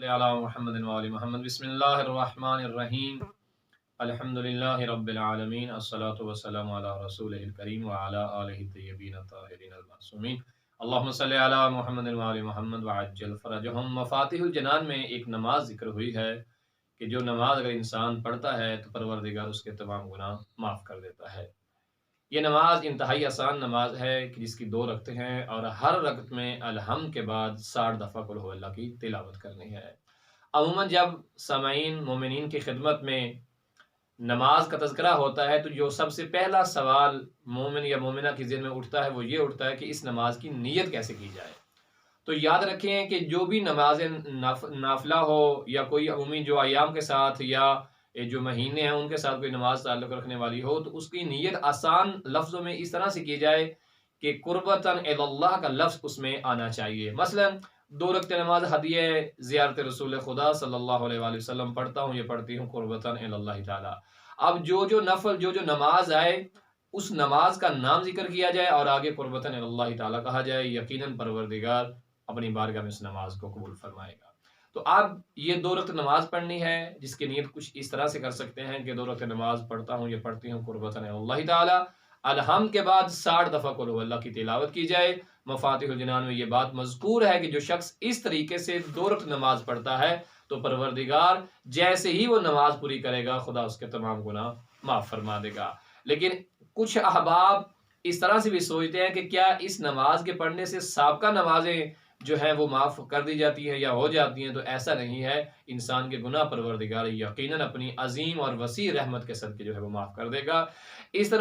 صلی علی محمد و آل محمد بسم اللہ الرحمن الرحیم الحمدللہ رب العالمین الصلاۃ والسلام علی رسولہ الکریم وعلی آلہ الطیبین الطاہرین المعصومین اللہم صلی علی محمد و آل محمد وعجل فرجہم۔ مفاتیح الجنان میں ایک نماز ذکر ہوئی ہے کہ جو نماز اگر انسان پڑھتا ہے تو پروردگار اس کے تمام گناہ معاف کر دیتا ہے۔ یہ نماز انتہائی آسان نماز ہے کہ جس کی 2 رکعتیں ہیں اور ہر رکعت میں الحمد کے بعد 60 دفعہ قل ھو اللہ کی تلاوت کرنی ہے۔ عموماً جب سامعین مومنین کی خدمت میں نماز کا تذکرہ ہوتا ہے تو جو سب سے پہلا سوال مومن یا مومنہ کی ذہن میں اٹھتا ہے وہ یہ اٹھتا ہے کہ اس نماز کی نیت کیسے کی جائے۔ تو یاد رکھیں کہ جو بھی نماز نافلہ ہو یا کوئی عمومی جو ایام کے ساتھ یا جو مہینے ہیں ان کے ساتھ کوئی نماز تعلق رکھنے والی ہو تو اس کی نیت آسان لفظوں میں اس طرح سے کی جائے کہ قربتاً الی اللہ کا لفظ اس میں آنا چاہیے۔ مثلا 2 رکعت نماز ہدیہ زیارت رسول خدا صلی اللہ علیہ وآلہ وسلم پڑھتا ہوں، یہ پڑھتی ہوں قربتاً الی اللہ تعالی۔ اب جو نفل جو نماز آئے اس نماز کا نام ذکر کیا جائے اور آگے قربتاً الی اللہ تعالی کہا جائے، یقیناً پروردگار اپنی بارگاہ میں اس نماز کو قبول فرمائے گا۔ تو آپ یہ 2 رکعت نماز پڑھنی ہے جس کی نیت کچھ اس طرح سے کر سکتے ہیں کہ 2 رکعت نماز پڑھتا ہوں، یہ پڑھتی ہوں قربتاً اللہ تعالی، الحمد کے بعد 60 دفعہ قل ھو اللہ کی تلاوت کی جائے۔ مفاتیح الجنان میں یہ بات مذکور ہے کہ جو شخص اس طریقے سے 2 رکعت نماز پڑھتا ہے تو پروردگار جیسے ہی وہ نماز پوری کرے گا خدا اس کے تمام گناہ معاف فرما دے گا۔ لیکن کچھ احباب اس طرح سے بھی سوچتے ہیں کہ کیا اس نماز کے پڑھنے سے سابقہ نمازیں جو ہے وہ معاف کر دی جاتی ہیں یا ہو جاتی ہیں، تو ایسا نہیں ہے۔ انسان کے گناہ پروردگار یقیناً اپنی عظیم اور وسیع رحمت کے صدقے جو ہے وہ معاف کر دے گا۔ اس طرح